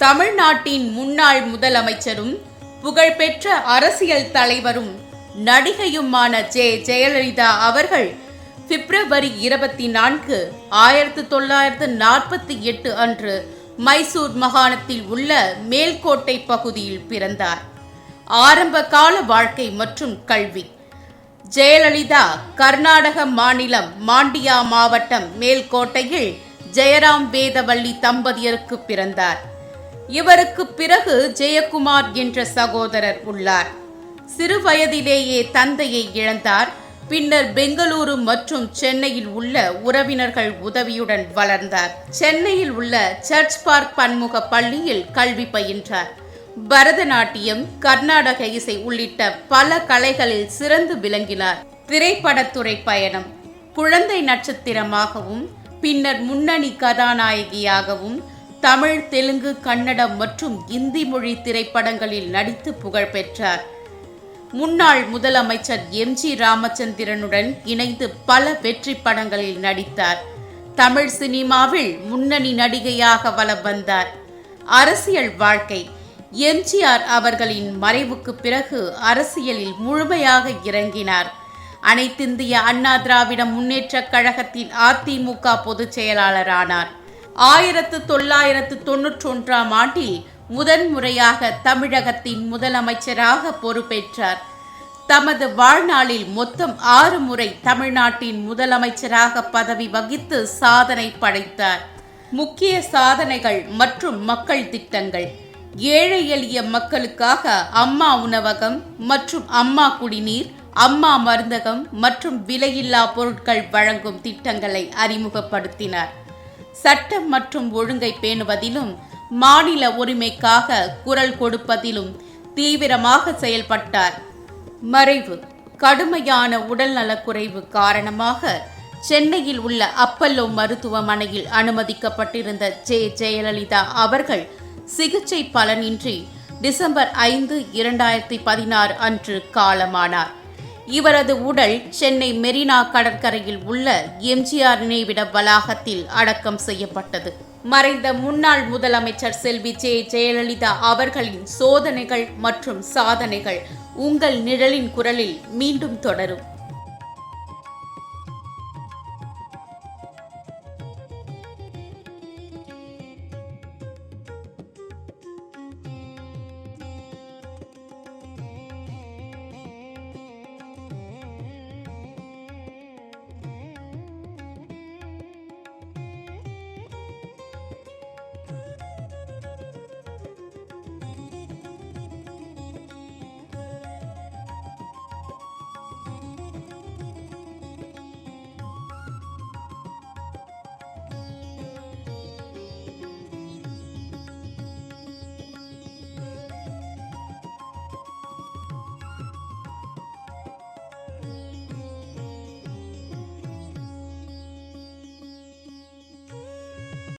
தமிழ்நாட்டின் முன்னாள் முதலமைச்சரும் புகழ்பெற்ற அரசியல் தலைவரும் நடிகையுமான ஜெயலலிதா அவர்கள் பிப்ரவரி 24, 1948 அன்று மைசூர் மாகாணத்தில் உள்ள மேல்கோட்டை பகுதியில் பிறந்தார். ஆரம்ப கால வாழ்க்கை மற்றும் கல்வி. ஜெயலலிதா கர்நாடக மாநிலம் மாண்டியா மாவட்டம் மேல்கோட்டையில் ஜெயராம் வேதவள்ளி தம்பதியருக்கு பிறந்தார். இவருக்கு பிறகு ஜெயக்குமார் என்ற சகோதரர் உள்ளார். சிறு வயதிலேயே தந்தையை இழந்தார். பின்னர் பெங்களூரு மற்றும் சென்னையில் உள்ள உறவினர்கள் உதவியுடன் வளர்ந்தார். சென்னையில் உள்ள சர்ச் பார்க் பன்முக பள்ளியில் கல்வி பயின்றார். பரதநாட்டியம், கர்நாடக இசை உள்ளிட்ட பல கலைகளில் சிறந்து விளங்கினார். திரைப்படத்துறை பயணம். குழந்தை நட்சத்திரமாகவும் பின்னர் முன்னணி கதாநாயகியாகவும் தமிழ், தெலுங்கு, கன்னடம் மற்றும் இந்தி மொழி திரைப்படங்களில் நடித்து புகழ் பெற்றார். முன்னாள் முதலமைச்சர் எம்.ஜி. ராமச்சந்திரனுடன் இணைந்து பல வெற்றி படங்களில் நடித்தார். தமிழ் சினிமாவில் முன்னணி நடிகையாக வலம் வந்தார். அரசியல் வாழ்க்கை. எம்.ஜி.ஆர். அவர்களின் மறைவுக்கு பிறகு அரசியலில் முழுமையாக இறங்கினார். அனைத்திந்திய அண்ணா திராவிட முன்னேற்றக் கழகத்தின் அதிமுக பொதுச் செயலாளரானார். 1991 ஆண்டில் முதன்முறையாக தமிழகத்தின் முதலமைச்சராக பொறுப்பேற்றார். தமது வாழ்நாளில் மொத்தம் 6 முறை தமிழ்நாட்டின் முதலமைச்சராக பதவி வகித்து சாதனை படைத்தார். முக்கிய சாதனைகள் மற்றும் மக்கள் திட்டங்கள். ஏழை எளிய மக்களுக்காக அம்மா உணவகம் மற்றும் அம்மா குடிநீர், அம்மா மருந்தகம் மற்றும் விலையில்லா பொருட்கள் வழங்கும் திட்டங்களை அறிமுகப்படுத்தினார். சட்டம் மற்றும் ஒழுங்கை பேணுவதிலும் மாநில உரிமைக்காக குரல் கொடுப்பதிலும் தீவிரமாக செயல்பட்டார். மறைவு. கடுமையான உடல்நலக்குறைவு காரணமாக சென்னையில் உள்ள அப்பல்லோ மருத்துவமனையில் அனுமதிக்கப்பட்டிருந்த ஜெயலலிதா அவர்கள் சிகிச்சை பலனின்றி டிசம்பர் 5, 2016 அன்று காலமானார். இவரது உடல் சென்னை மெரினா கடற்கரையில் உள்ள எம்.ஜி.ஆர். நினைவிட வளாகத்தில் அடக்கம் செய்யப்பட்டது. மறைந்த முன்னாள் முதலமைச்சர் செல்வி ஜெயலலிதா அவர்களின் சோதனைகள் மற்றும் சாதனைகள் உங்கள் நிழலின் குரலில் மீண்டும் தொடரும்.